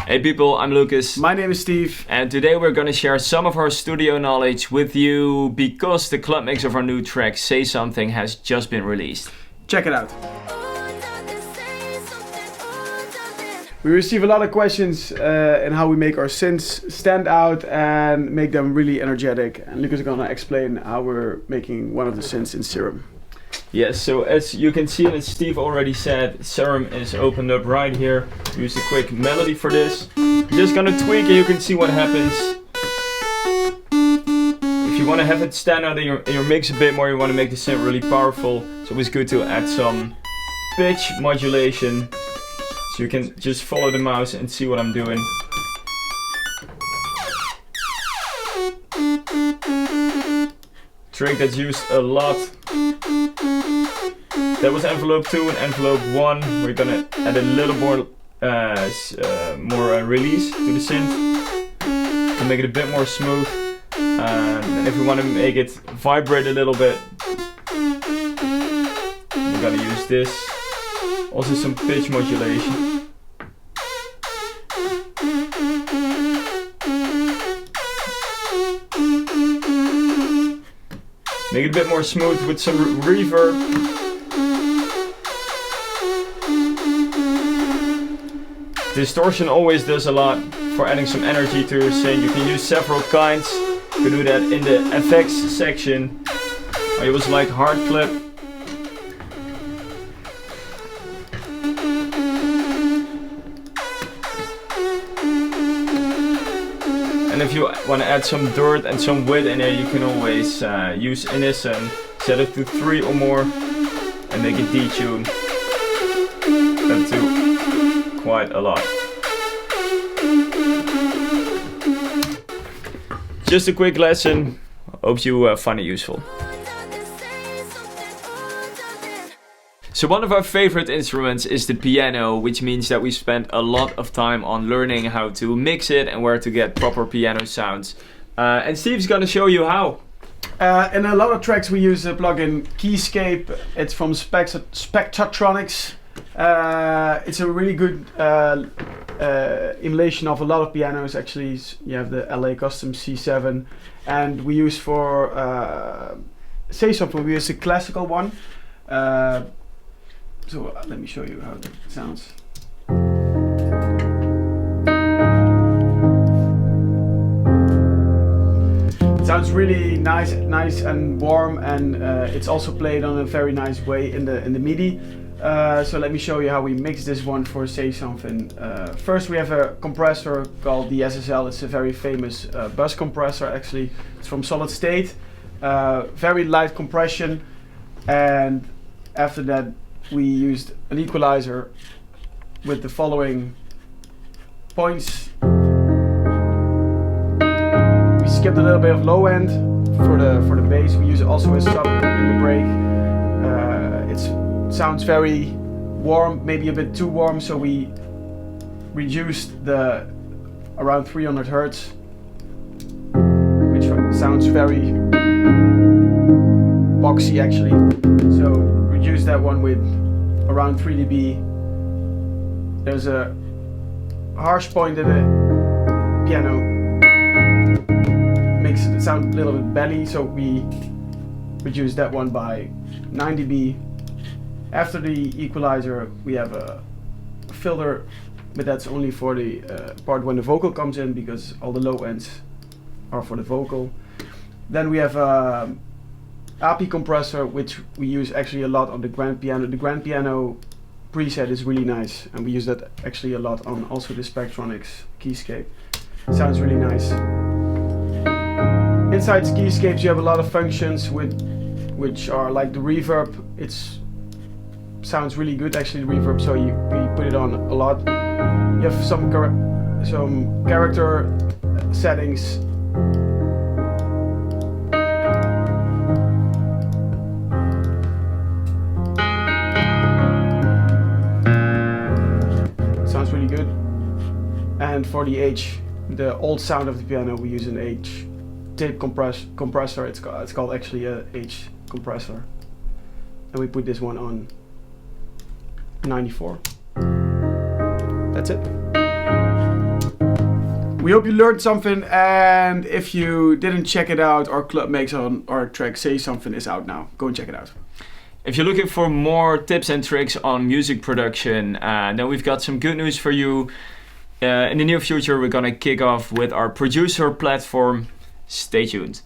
Hey people, I'm Lucas. My name is Steve. And today we're gonna share some of our studio knowledge with you because the club mix of our new track, Say Something, has just been released. Check it out. We receive a lot of questions in how we make our synths stand out and make them really energetic. And Lucas is gonna explain how we're making one of the synths in Serum. Yes, so as you can see and as Steve already said, Serum is opened up right here. Use a quick melody for this. Just gonna tweak and you can see what happens. If you want to have it stand out in your mix a bit more, you want to make the synth really powerful, it's always good to add some pitch modulation. So you can just follow the mouse and see what I'm doing. Trick that's used a lot. That was envelope 2 and envelope 1. We're gonna add a little more release to the synth to make it a bit more smooth. And if we want to make it vibrate a little bit, we're gonna use this. Also some pitch modulation. Make it a bit more smooth with some reverb. Distortion always does a lot for adding some energy to your synth. You can use several kinds. You can do that in the effects section. I always like hard clip. And if you want to add some dirt and some width in there, you can always use Innis and set it to 3 or more and make it detune up to quite a lot. Just a quick lesson. Hope you find it useful. So one of our favorite instruments is the piano, which means that we spent a lot of time on learning how to mix it and where to get proper piano sounds. And Steve's gonna show you how. In a lot of tracks we use a plugin Keyscape. It's from Spectratronics. It's a really good emulation of a lot of pianos. Actually, you have the LA Custom C7, and we use for Say Something. We use a classical one. So let me show you how it sounds. It sounds really nice and warm, and it's also played on a very nice way in the MIDI. So let me show you how we mix this one for Say Something. First we have a compressor called the SSL. It's a very famous bus compressor actually. It's from Solid State. Very light compression, and after that we used an equalizer with the following points. We skipped a little bit of low end for the bass. We use also a sub in the break. It sounds very warm, maybe a bit too warm, so we reduced the around 300 Hertz, which sounds very boxy actually. So reduce that one with around 3 dB. There's a harsh point in the piano, makes it sound a little bit belly, so we reduce that one by 9 dB. After the equalizer we have a filter, but that's only for the part when the vocal comes in, because all the low ends are for the vocal. Then we have a AP compressor, which we use actually a lot on the grand piano. The grand piano preset is really nice, and we use that actually a lot on also the Spectronics Keyscape. Sounds really nice. Inside Keyscapes you have a lot of functions which are like the reverb. It's sounds really good actually, the reverb, so we put it on a lot. You have some character settings. Sounds really good. And for the H, the old sound of the piano, we use an H tape compressor. It's called actually a H compressor. And we put this one on 94. That's it. We hope you learned something, and if you didn't check it out, our Club Makes on our track Say Something is out now. Go and check it out. If you're looking for more tips and tricks on music production, then we've got some good news for you. In the near future, we're gonna kick off with our producer platform. Stay tuned.